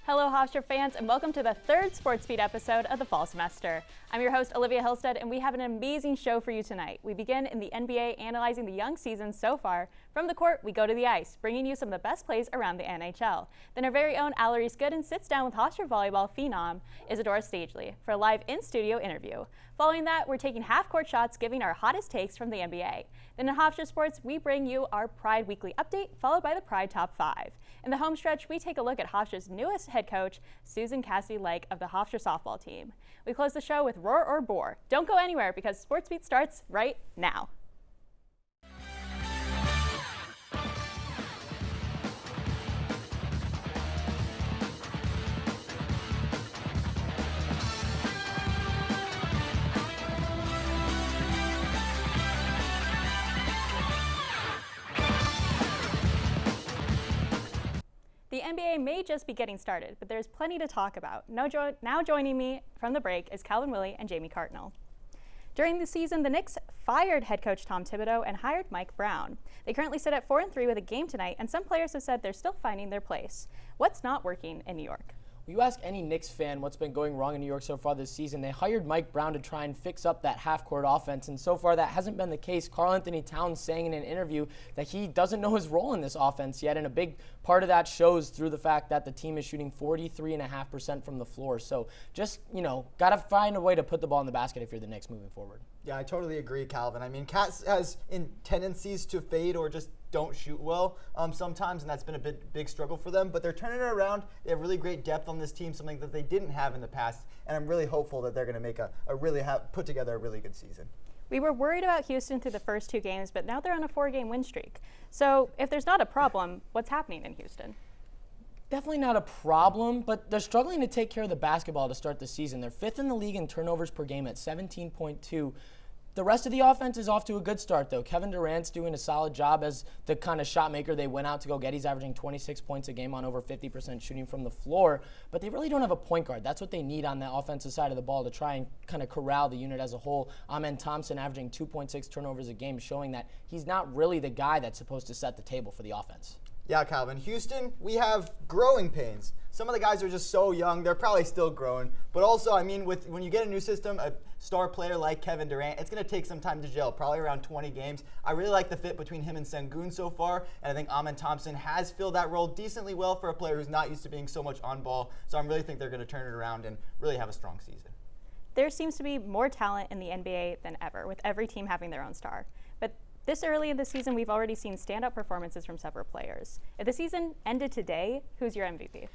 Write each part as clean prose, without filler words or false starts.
Hello, Hofstra fans, and welcome to the third Sports Beat episode of the fall semester. I'm your host, Olivia Hillestad, and we have an amazing show for you tonight. We begin in the NBA, analyzing the young season so far. From the court, we go to the ice, bringing you some of the best plays around the NHL. Then our very own Alarice Gooden sits down with Hofstra volleyball phenom Izadora Stedile for a live in-studio interview. Following that, we're taking half-court shots, giving our hottest takes from the NBA. Then in Hofstra Sports, we bring you our Pride Weekly update, followed by the Pride Top 5. In the home stretch, we take a look at Hofstra's newest head coach, Susan Cassidy-Lake of the Hofstra softball team. We close the show with Roar or Bore. Don't go anywhere because Sports Beat starts right now. The NBA may just be getting started, but there's plenty to talk about. Now joining me from the break is Calvin Wille and Jamie Cartnal. During the season, the Knicks fired head coach Tom Thibodeau and hired Mike Brown. They currently sit at 4-3 with a game tonight, and some players have said they're still finding their place. What's not working in New York? You ask any Knicks fan what's been going wrong in New York so far this season, they hired Mike Brown to try and fix up that half-court offense, and so far that hasn't been the case. Karl-Anthony Towns saying in an interview that he doesn't know his role in this offense yet, and a big part of that shows through the fact that the team is shooting 43.5% from the floor. So just, got to find a way to put the ball in the basket if you're the Knicks moving forward. Yeah, I totally agree, Calvin. I mean, Cat has tendencies to fade or just don't shoot well sometimes, and that's been a big struggle for them. But they're turning it around. They have really great depth on this team, something that they didn't have in the past. And I'm really hopeful that they're going to make put together a really good season. We were worried about Houston through the first two games, but now they're on a 4-game win streak. So if there's not a problem, what's happening in Houston? Definitely not a problem, but they're struggling to take care of the basketball to start the season. They're fifth in the league in turnovers per game at 17.2. The rest of the offense is off to a good start, though. Kevin Durant's doing a solid job as the kind of shot maker they went out to go get. He's averaging 26 points a game on over 50% shooting from the floor, but they really don't have a point guard. That's what they need on the offensive side of the ball to try and kind of corral the unit as a whole. Amante Thompson averaging 2.6 turnovers a game, showing that he's not really the guy that's supposed to set the table for the offense. Yeah, Calvin. Houston, we have growing pains. Some of the guys are just so young, they're probably still growing. But also, I mean, when you get a new system, a star player like Kevin Durant, it's going to take some time to gel, probably around 20 games. I really like the fit between him and Sengun so far, and I think Amante Thompson has filled that role decently well for a player who's not used to being so much on ball. So I really think they're going to turn it around and really have a strong season. There seems to be more talent in the NBA than ever, with every team having their own star. But this early in the season, we've already seen standout performances from several players. If the season ended today, who's your MVP?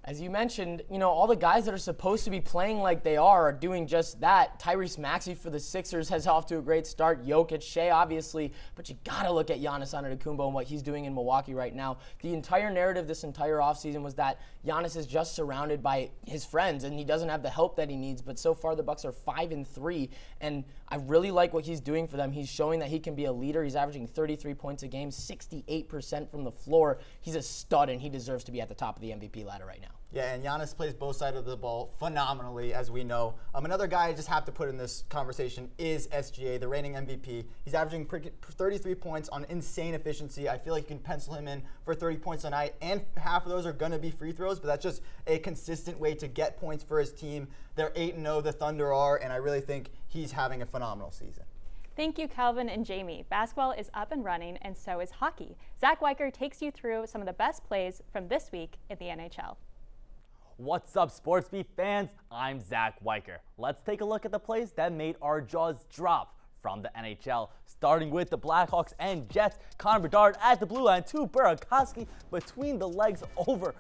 As you mentioned, all the guys that are supposed to be playing like they are doing just that. Tyrese Maxey for the Sixers has off to a great start. Jokic, Shea, obviously. But you got to look at Giannis Antetokounmpo and what he's doing in Milwaukee right now. The entire narrative this entire offseason was that Giannis is just surrounded by his friends and he doesn't have the help that he needs. But so far, the Bucks are 5-3. And I really like what he's doing for them. He's showing that he can be a leader. He's averaging 33 points a game, 68% from the floor. He's a stud, and he deserves to be at the top of the MVP ladder right now. Yeah, and Giannis plays both sides of the ball phenomenally, as we know. Another guy I just have to put in this conversation is SGA, the reigning MVP. He's averaging 33 points on insane efficiency. I feel like you can pencil him in for 30 points a night, and half of those are going to be free throws, but that's just a consistent way to get points for his team. They're 8-0, the Thunder are, and I really think he's having a phenomenal season. Thank you, Calvin and Jamie. Basketball is up and running, and so is hockey. Zach Weicher takes you through some of the best plays from this week in the NHL. What's up, Sports Beat fans? I'm Zach Weicher. Let's take a look at the plays that made our jaws drop from the NHL. Starting with the Blackhawks and Jets. Connor Bedard at the blue line to Burakovsky between the legs over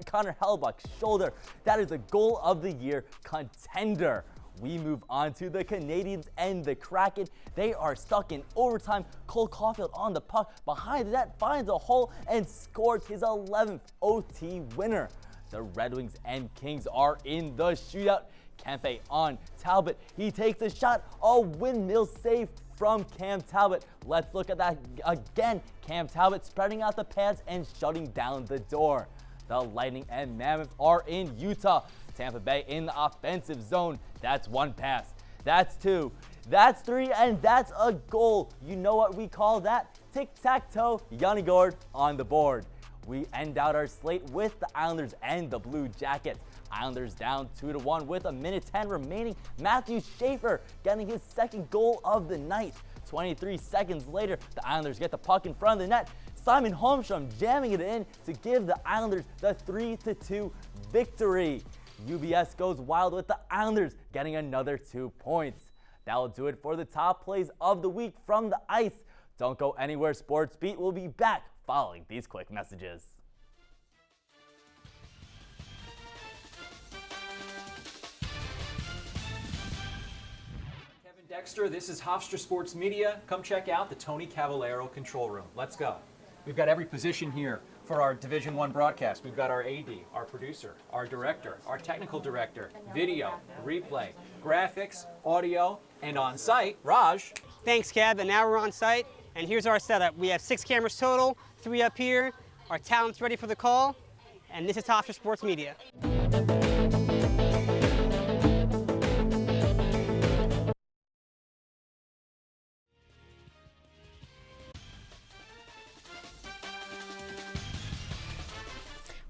Connor Hellebuyck's shoulder. That is a goal of the year contender. We move on to the Canadiens and the Kraken. They are stuck in overtime. Cole Caulfield on the puck behind the net finds a hole and scores his 11th OT winner. The Red Wings and Kings are in the shootout. Kempe on Talbot. He takes a shot. A windmill save from Cam Talbot. Let's look at that again. Cam Talbot spreading out the pads and shutting down the door. The Lightning and Mammoth are in Utah. Tampa Bay in the offensive zone. That's one pass. That's two. That's three. And that's a goal. You know what we call that? Tic-tac-toe. Yanni Gord on the board. We end out our slate with the Islanders and the Blue Jackets. Islanders down 2-1 with a minute 10 remaining. Matthew Schaefer getting his second goal of the night. 23 seconds later, the Islanders get the puck in front of the net. Simon Hofstra jamming it in to give the Islanders the 3-2 victory. UBS goes wild with the Islanders getting another 2 points. That'll do it for the top plays of the week from the ice. Don't go anywhere, Sports Beat will be back following these quick messages. Dexter, this is Hofstra Sports Media. Come check out the Tony Cavallero control room. Let's go. We've got every position here for our Division I broadcast. We've got our AD, our producer, our director, our technical director, video, replay, graphics, audio, and on site, Raj. Thanks, Kev. And now we're on site, and here's our setup. We have 6 cameras total, 3 up here. Our talent's ready for the call, and this is Hofstra Sports Media.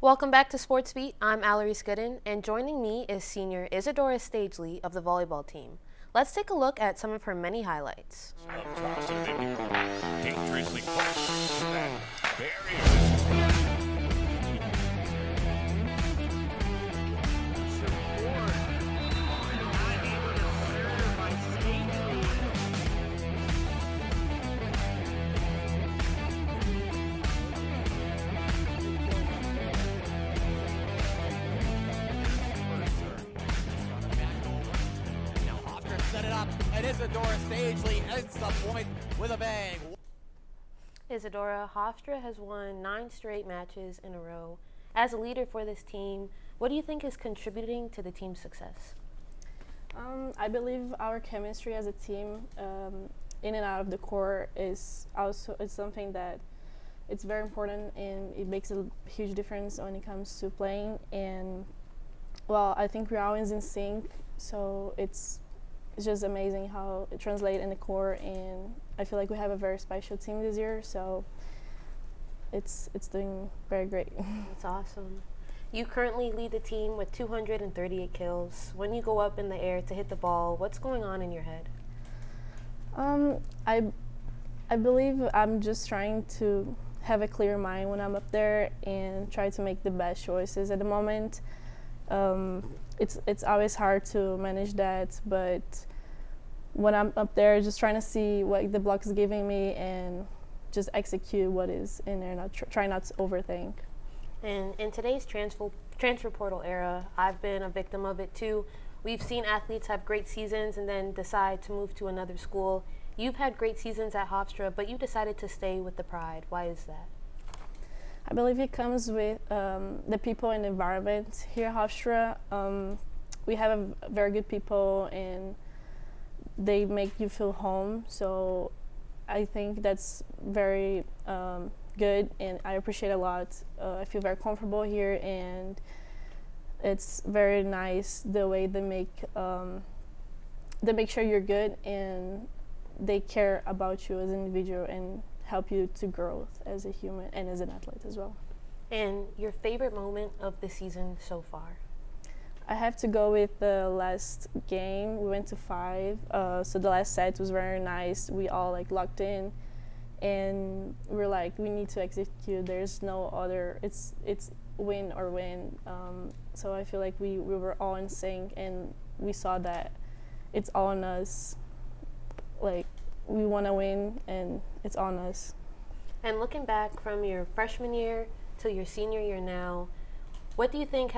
Welcome back to Sports Beat. I'm Alarice Gooden, and joining me is senior Izadora Stedile of the volleyball team. Let's take a look at some of her many highlights. Dangerously close to that barrier. And Izadora Stedile ends the point with a bang. Izadora, Hofstra has won 9 straight matches in a row. As a leader for this team, what do you think is contributing to the team's success? I believe our chemistry as a team in and out of the court is something that it's very important, and it makes a huge difference when it comes to playing. And well, I think we're always in sync, so it's just amazing how it translates in the court, and I feel like we have a very special team this year, so it's doing very great. That's awesome. You currently lead the team with 238 kills. When you go up in the air to hit the ball, what's going on in your head? I believe I'm just trying to have a clear mind when I'm up there and try to make the best choices at the moment. It's always hard to manage that, but when I'm up there, just trying to see what the block is giving me and just execute what is in there, try not to overthink. And in today's transfer portal era, I've been a victim of it too. We've seen athletes have great seasons and then decide to move to another school. You've had great seasons at Hofstra, but you decided to stay with the Pride. Why is that? I believe it comes with the people and the environment here at Hofstra. We have very good people, and they make you feel home. So I think that's very good, and I appreciate it a lot. I feel very comfortable here, and it's very nice the way they make sure you're good, and they care about you as an individual and help you to grow as a human and as an athlete as well. And your favorite moment of the season so far? I have to go with the last game. We went to 5, so the last set was very nice. We all locked in, and we're like, we need to execute. There's no other. It's win or win. So I feel like we were all in sync, and we saw that it's all on us. We want to win, and it's on us. And looking back from your freshman year to your senior year now, what do you think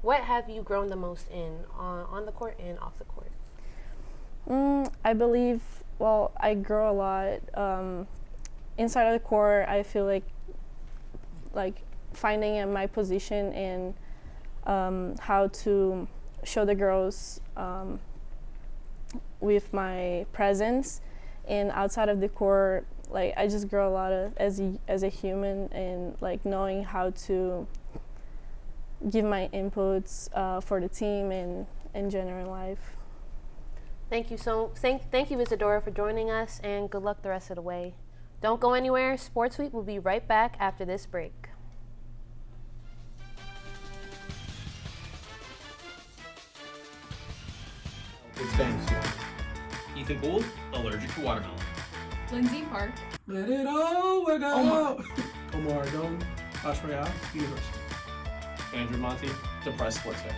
what have you grown the most in on the court and off the court? I believe, I grow a lot. Inside of the court, I feel like finding my position and how to show the girls with my presence. And outside of the court, I just grow a lot as a human, and knowing how to give my inputs for the team and in general life. Thank you thank you, Izadora, for joining us, and good luck the rest of the way. Don't go anywhere. Sports Week will be right back after this break. It's fantasy. Ethan Poole, allergic to watermelon. Lindsey Park. Let it all work out. Omar Ardon, Hofstra University. Andrew Monty, depressed sports fan.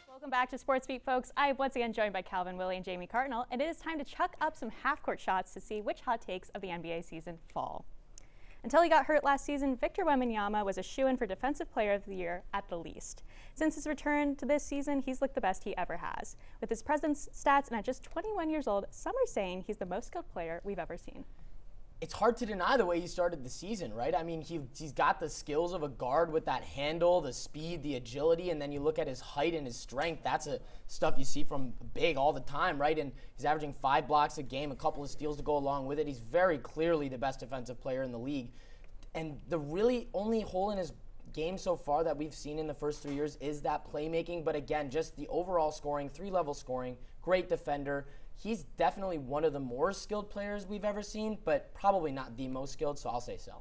Welcome back to Sports Beat, folks. I am once again joined by Calvin Wille and Jamie Cartnal, and it is time to chuck up some half-court shots to see which hot takes of the NBA season fall. Until he got hurt last season, Victor Wembanyama was a shoo-in for Defensive Player of the Year at the least. Since his return to this season, he's looked the best he ever has. With his presence, stats, and at just 21 years old, some are saying he's the most skilled player we've ever seen. It's hard to deny the way he started the season, right? I mean, he's got the skills of a guard with that handle, the speed, the agility, and then you look at his height and his strength. That's stuff you see from big all the time, right? And he's averaging 5 blocks a game, a couple of steals to go along with it. He's very clearly the best defensive player in the league. And the really only hole in his game so far that we've seen in the first 3 years is that playmaking. But again, just the overall scoring, 3-level scoring, great defender. He's definitely one of the more skilled players we've ever seen, but probably not the most skilled, so I'll say so.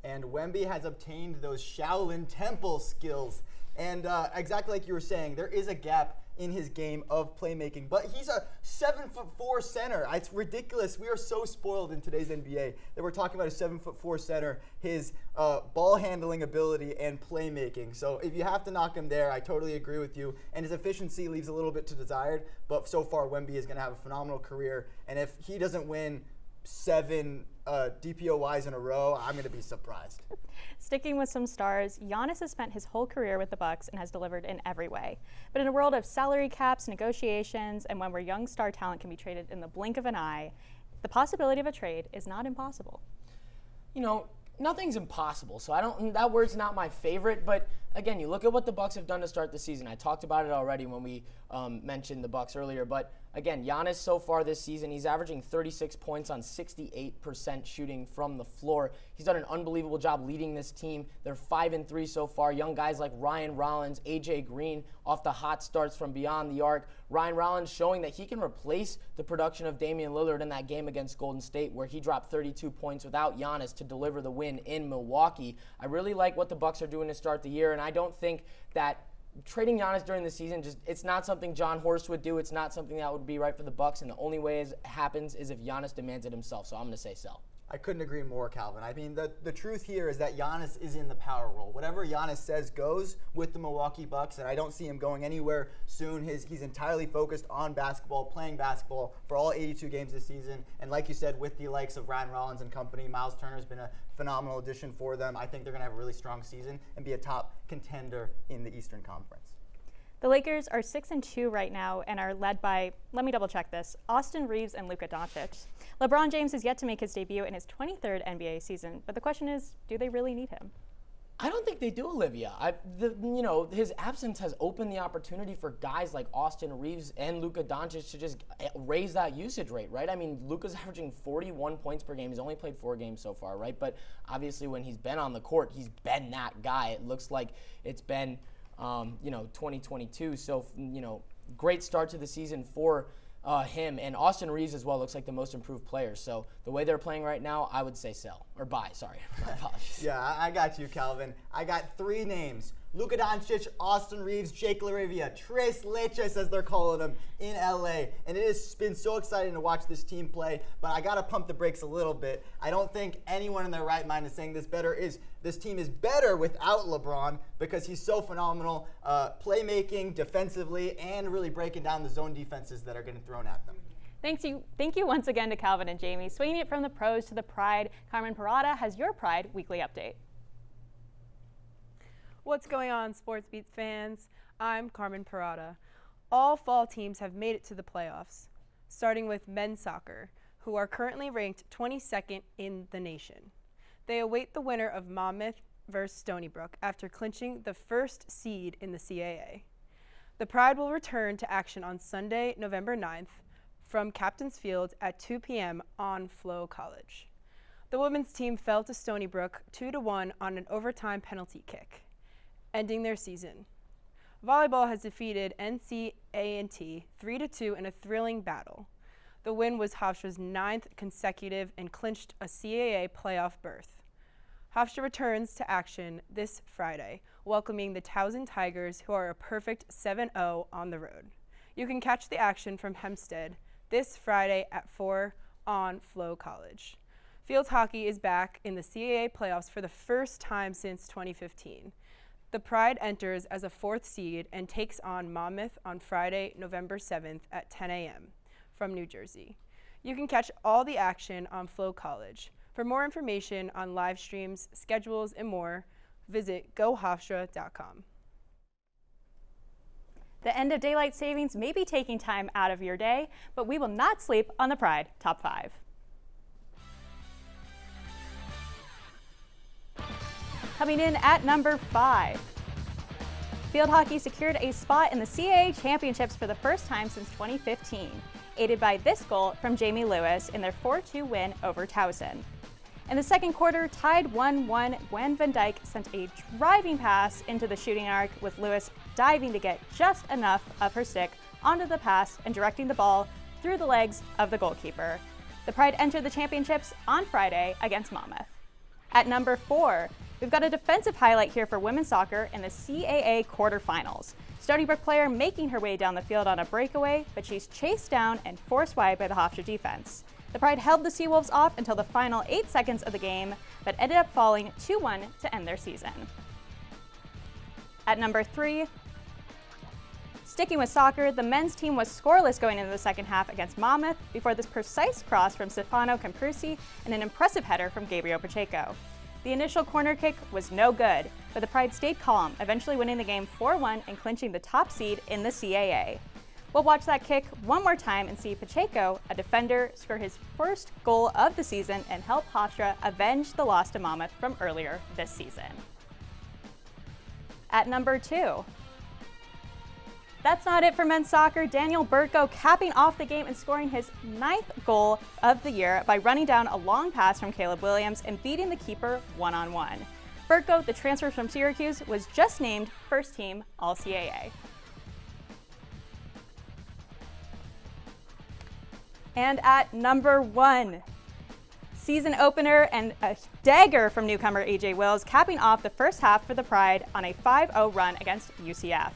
And Wemby has obtained those Shaolin Temple skills. And exactly like you were saying, there is a gap in his game of playmaking, but he's a 7'4" center. It's ridiculous. We are so spoiled in today's NBA that we're talking about a 7'4" center, his ball handling ability and playmaking. So if you have to knock him there, I totally agree with you. And his efficiency leaves a little bit to desired, but so far Wemby is going to have a phenomenal career. And if he doesn't win 7 DPOYs in a row, I'm going to be surprised. Sticking with some stars, Giannis has spent his whole career with the Bucks and has delivered in every way. But in a world of salary caps, negotiations, and when where young star talent can be traded in the blink of an eye, the possibility of a trade is not impossible. You know, nothing's impossible, so that word's not my favorite, but again, you look at what the Bucks have done to start the season. I talked about it already when we mentioned the Bucks earlier, but again, Giannis so far this season, he's averaging 36 points on 68% shooting from the floor. He's done an unbelievable job leading this team. They're 5-3 so far. Young guys like Ryan Rollins, AJ Green off the hot starts from beyond the arc. Ryan Rollins showing that he can replace the production of Damian Lillard in that game against Golden State where he dropped 32 points without Giannis to deliver the win in Milwaukee. I really like what the Bucks are doing to start the year, and I don't think that trading Giannis during the season, it's not something John Horst would do. It's not something that would be right for the Bucks, and the only way it happens is if Giannis demands it himself. So I'm going to say sell. I couldn't agree more, Calvin. I mean, the truth here is that Giannis is in the power role. Whatever Giannis says goes with the Milwaukee Bucks, and I don't see him going anywhere soon. He's entirely focused on basketball, playing basketball for all 82 games this season. And like you said, with the likes of Ryan Rollins and company, Miles Turner's been a phenomenal addition for them. I think they're going to have a really strong season and be a top contender in the Eastern Conference. The Lakers are 6-2 right now and are led by, let me double check this, Austin Reeves and Luka Doncic. LeBron James has yet to make his debut in his 23rd NBA season, but the question is, do they really need him? I don't think they do, Olivia. His absence has opened the opportunity for guys like Austin Reeves and Luka Doncic to just raise that usage rate, right? I mean, Luka's averaging 41 points per game. He's only played 4 games so far, right? But obviously when he's been on the court, he's been that guy. It looks like it's been 2022. So, great start to the season for him. And Austin Reeves as well looks like the most improved player. So the way they're playing right now, I would say sell. Or buy, sorry. My apologies. Yeah, I got you, Calvin. I got 3 names. Luka Doncic, Austin Reeves, Jake LaRivia, Tres Leches as they're calling him in LA. And it has been so exciting to watch this team play, but I got to pump the brakes a little bit. I don't think anyone in their right mind is saying this team is better without LeBron because he's so phenomenal playmaking, defensively, and really breaking down the zone defenses that are getting thrown at them. Thank you once again to Calvin and Jamie. Swinging it from the pros to the Pride, Carmen Parrotta has your Pride Weekly Update. What's going on, Sports Beats fans? I'm Carmen Parrotta. All fall teams have made it to the playoffs, starting with men's soccer, who are currently ranked 22nd in the nation. They await the winner of Monmouth versus Stony Brook after clinching the first seed in the CAA. The Pride will return to action on Sunday, November 9th from Captain's Field at 2 p.m. on Flow College. The women's team fell to Stony Brook 2-1 on an overtime penalty kick, ending their season. Volleyball has defeated NC-A&T 3-2 in a thrilling battle. The win was Hofstra's 9th consecutive and clinched a CAA playoff berth. Hofstra returns to action this Friday, welcoming the Towson Tigers, who are a perfect 7-0 on the road. You can catch the action from Hempstead this Friday at 4 on Flow College. Field hockey is back in the CAA playoffs for the first time since 2015. The Pride enters as a 4th seed and takes on Monmouth on Friday, November 7th at 10 a.m. from New Jersey. You can catch all the action on Flow College. For more information on live streams, schedules, and more, visit gohofstra.com. The end of daylight savings may be taking time out of your day, but we will not sleep on the Pride Top 5. Coming in at number 5. Field hockey secured a spot in the CAA championships for the first time since 2015, aided by this goal from Jamie Lewis in their 4-2 win over Towson. In the second quarter, tied 1-1, Gwen Van Dyke sent a driving pass into the shooting arc, with Lewis diving to get just enough of her stick onto the pass and directing the ball through the legs of the goalkeeper. The Pride entered the championships on Friday against Monmouth. At number 4, we've got a defensive highlight here for women's soccer in the CAA quarterfinals. Stony Brook player making her way down the field on a breakaway, but she's chased down and forced wide by the Hofstra defense. The Pride held the Seawolves off until the final 8 seconds of the game, but ended up falling 2-1 to end their season. At number 3, sticking with soccer, the men's team was scoreless going into the second half against Monmouth before this precise cross from Stefano Camprusi and an impressive header from Gabriel Pacheco. The initial corner kick was no good, but the Pride stayed calm, eventually winning the game 4-1 and clinching the top seed in the CAA. We'll watch that kick one more time and see Pacheco, a defender, score his first goal of the season and help Hofstra avenge the loss to Monmouth from earlier this season. At number 2. That's not it for men's soccer. Daniel Burtko capping off the game and scoring his 9th goal of the year by running down a long pass from Caleb Williams and beating the keeper one-on-one. Burtko, the transfer from Syracuse, was just named first team All-CAA. And at number 1, season opener and a dagger from newcomer AJ Wills, capping off the first half for the Pride on a 5-0 run against UCF.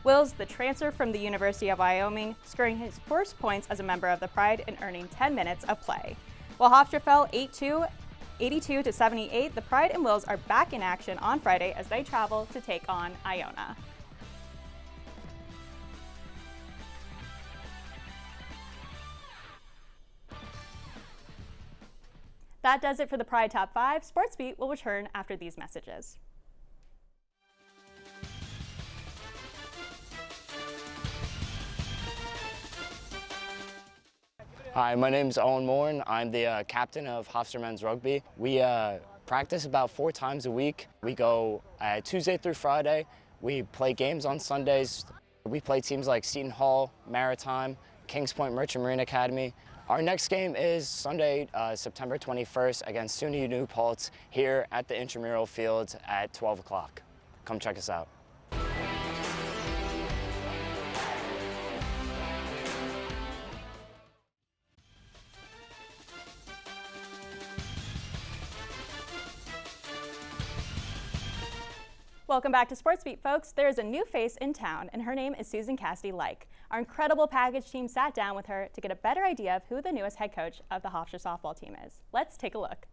Wills, the transfer from the University of Wyoming, scoring his first points as a member of the Pride and earning 10 minutes of play. While Hofstra fell 82 to 78, the Pride and Wills are back in action on Friday as they travel to take on Iona. That does it for the Pride Top 5. Sports Beat will return after these messages. Hi, my name is Owen Moore. I'm the captain of Hofstra Men's Rugby. We practice about 4 times a week. We go Tuesday through Friday. We play games on Sundays. We play teams like Seton Hall, Maritime, Kings Point Merchant Marine Academy. Our next game is Sunday, September 21st against SUNY New Paltz here at the intramural field at 12 o'clock. Come check us out. Welcome back to Sports Beat, folks. There is a new face in town, and her name is Susan Cassidy-Like. Our incredible package team sat down with her to get a better idea of who the newest head coach of the Hofstra softball team is. Let's take a look.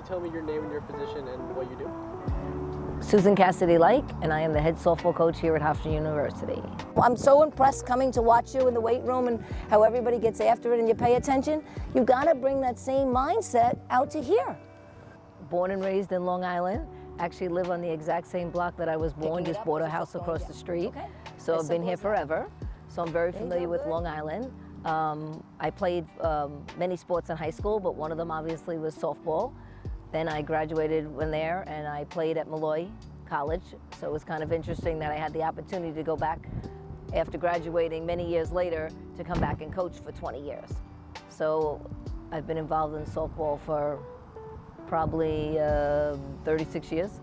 Tell me your name and your position and what you do. Susan Cassidy-Like, and I am the head softball coach here at Hofstra University. I'm so impressed coming to watch you in the weight room and how everybody gets after it and you pay attention. You gotta bring that same mindset out to here. Born and raised in Long Island. Actually live on the exact same block that I was born, just bought a house across the street. Okay. So I've been here forever. So I'm very familiar with Long Island. I played many sports in high school, but one of them obviously was softball. Then I graduated from there and I played at Malloy College. So it was kind of interesting that I had the opportunity to go back after graduating many years later to come back and coach for 20 years. So I've been involved in softball for probably 36 years.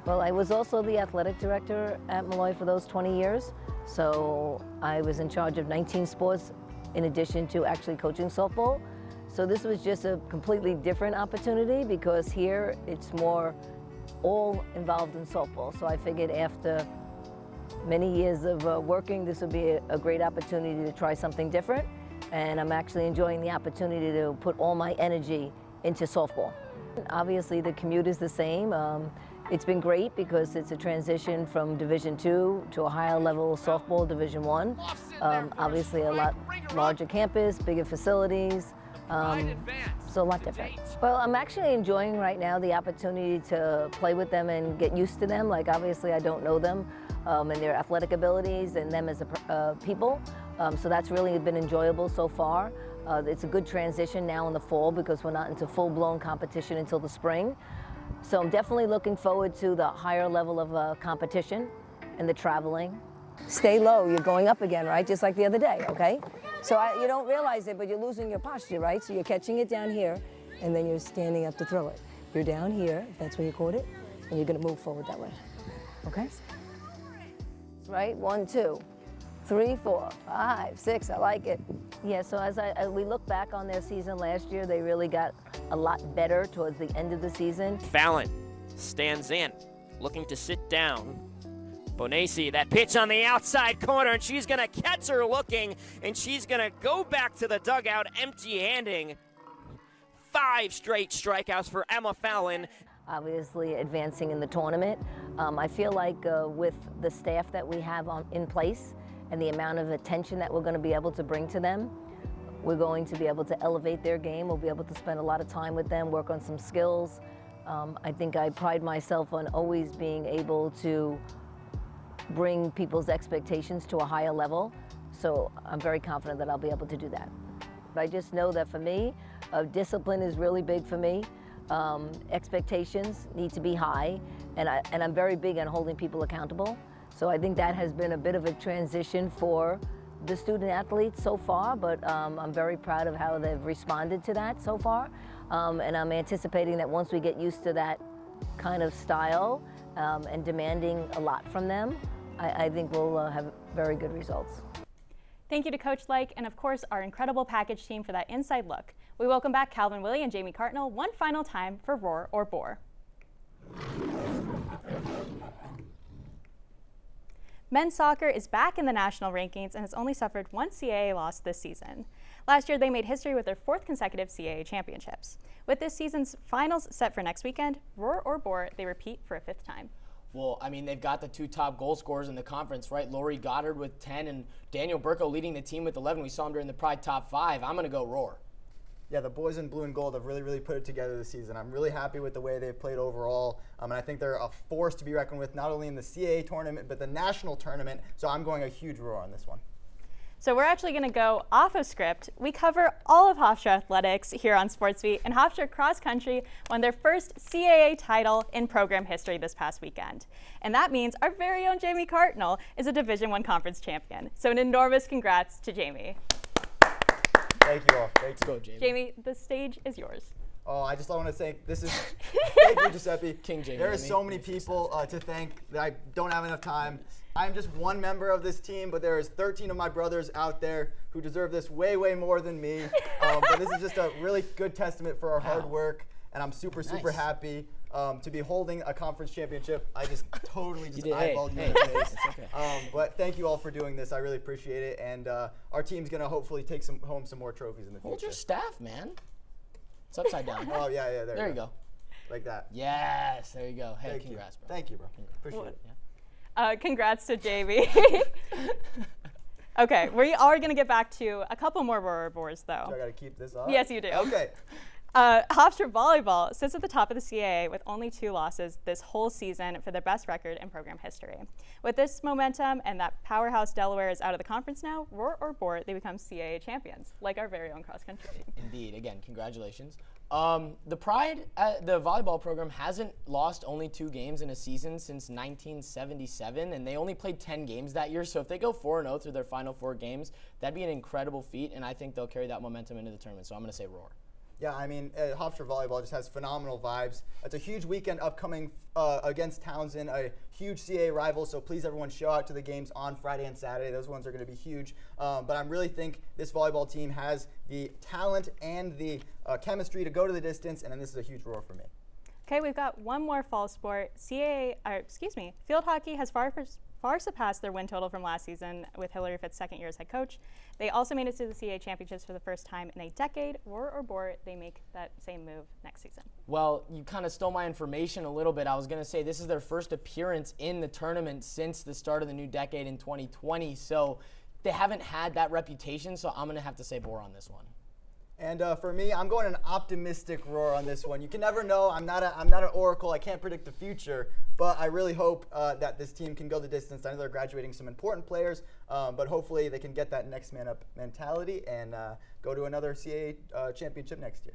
Well, I was also the athletic director at Malloy for those 20 years. So I was in charge of 19 sports in addition to actually coaching softball. So this was just a completely different opportunity because here it's more all involved in softball. So I figured after many years of working, this would be a great opportunity to try something different. And I'm actually enjoying the opportunity to put all my energy into softball. Obviously the commute is the same. It's been great because it's a transition from Division II to a higher level softball, Division I. Obviously a lot larger campus, bigger facilities, so a lot different. Well, I'm actually enjoying right now the opportunity to play with them and get used to them. Like obviously I don't know them and their athletic abilities and them as people. So that's really been enjoyable so far. It's a good transition now in the fall because we're not into full-blown competition until the spring. So I'm definitely looking forward to the higher level of competition and the traveling. Stay low, you're going up again, right? Just like the other day, okay? So you don't realize it, but you're losing your posture, right? So you're catching it down here, and then you're standing up to throw it. You're down here, that's where you caught it, and you're gonna move forward that way, okay? Right, 1, 2, 3, 4, 5, 6, I like it. Yeah, so as we look back on their season last year, they really got a lot better towards the end of the season. Fallon stands in, looking to sit down. Bonacci, that pitch on the outside corner, and she's going to catch her looking, and she's going to go back to the dugout empty-handing. 5 straight strikeouts for Emma Fallon. Obviously advancing in the tournament. I feel like with the staff that we have in place and the amount of attention that we're going to be able to bring to them, we're going to be able to elevate their game. We'll be able to spend a lot of time with them, work on some skills. I think I pride myself on always being able to bring people's expectations to a higher level. So I'm very confident that I'll be able to do that. But I just know that for me, discipline is really big for me. Expectations need to be high, and I'm very big on holding people accountable. So I think that has been a bit of a transition for the student athletes so far, but I'm very proud of how they've responded to that so far. And I'm anticipating that once we get used to that kind of style and demanding a lot from them, I think we'll have very good results. Thank you to Coach Like and, of course, our incredible package team for that inside look. We welcome back Calvin Wille and Jamie Cartnal one final time for Roar or Bore. Men's soccer is back in the national rankings and has only suffered 1 CAA loss this season. Last year, they made history with their 4th consecutive CAA championships. With this season's finals set for next weekend, Roar or Bore, they repeat for a 5th time. Well, I mean, they've got the 2 top goal scorers in the conference, right? Lori Goddard with 10 and Daniel Burko leading the team with 11. We saw him during the Pride Top 5. I'm going to go Roar. Yeah, the boys in blue and gold have really put it together this season. I'm really happy with the way they've played overall, and I think they're a force to be reckoned with, not only in the CAA tournament, but the national tournament. So I'm going a huge Roar on this one. So we're actually going to go off of script. We cover all of Hofstra athletics here on SportsBeat, and Hofstra Cross Country won their first CAA title in program history this past weekend. And that means our very own Jamie Cartnal is a Division I conference champion. So an enormous congrats to Jamie. Thank you all. Thanks. Go, Jamie. Jamie, the stage is yours. Oh, I just want to say this is thank you, Giuseppe. King Jamie. There are so many people to thank that I don't have enough time. I'm just one member of this team, but there is 13 of my brothers out there who deserve this way more than me. But this is just a really good testament for our hard work, and I'm super happy to be holding a conference championship. I just totally just eyeballed you in the face. Okay. But thank you all for doing this. I really appreciate it, and our team's gonna hopefully take home some more trophies in the future. Hold your staff, man. It's upside down. Oh yeah, there you go. Like that. Yes, there you go. Hey, congrats, bro. Thank you, bro. Appreciate it. Yeah. Congrats to Jamie. Okay, we are going to get back to a couple more Roar Bores, though. So I got to keep this up? Yes, you do. Okay. Hofstra Volleyball sits at the top of the CAA with only 2 losses this whole season for their best record in program history. With this momentum and that powerhouse Delaware is out of the conference now, Roar or Bore, they become CAA champions, like our very own cross country team. Indeed. Again, congratulations. The Pride, the volleyball program hasn't lost only 2 games in a season since 1977, and they only played 10 games that year. So if they go 4-0 through their final 4 games, that'd be an incredible feat, and I think they'll carry that momentum into the tournament. So I'm going to say Roar. Yeah, I mean, Hofstra Volleyball just has phenomenal vibes. It's a huge weekend upcoming against Townsend, a huge CAA rival, so please everyone show out to the games on Friday and Saturday. Those ones are going to be huge. But I really think this volleyball team has the talent and the chemistry to go to the distance, and then this is a huge roar for me. Okay, we've got one more fall sport. Field hockey has far surpassed their win total from last season with Hillary Fitt's second year as head coach. They also made it to the CAA championships for the first time in a decade. Roar or bore, they make that same move next season. Well, you kind of stole my information a little bit. I was going to say this is their first appearance in the tournament since the start of the new decade in 2020. So they haven't had that reputation, so I'm going to have to say bore on this one. And for me, I'm going an optimistic roar on this one. You can never know. I'm not an oracle. I can't predict the future, but I really hope that this team can go the distance. I know they're graduating some important players, but hopefully they can get that next man up mentality and go to another CAA championship next year.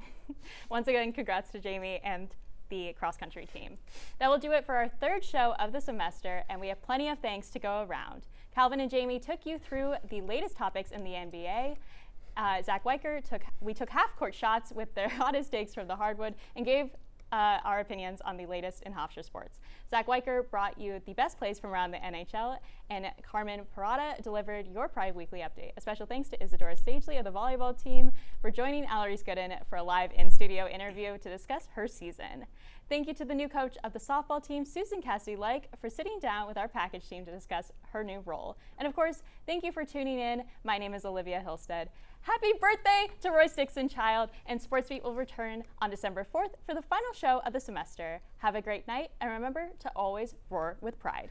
Once again, congrats to Jamie and the cross-country team. That will do it for our third show of the semester, and we have plenty of thanks to go around. Calvin and Jamie took you through the latest topics in the NBA. Zach Weicher took half-court shots with their hottest takes from the hardwood and gave our opinions on the latest in Hofstra sports. Zach Weicher brought you the best plays from around the NHL, and Carmen Parrotta delivered your Pride Weekly update. A special thanks to Izadora Stedile of the volleyball team for joining Alarice Gooden for a live in-studio interview to discuss her season. Thank you to the new coach of the softball team, Susan Cassidy-Like, for sitting down with our package team to discuss her new role. And of course, thank you for tuning in. My name is Olivia Hillestad. Happy birthday to Royce Dixon Child, and SportsBeat will return on December 4th for the final show of the semester. Have a great night, and remember to always roar with pride.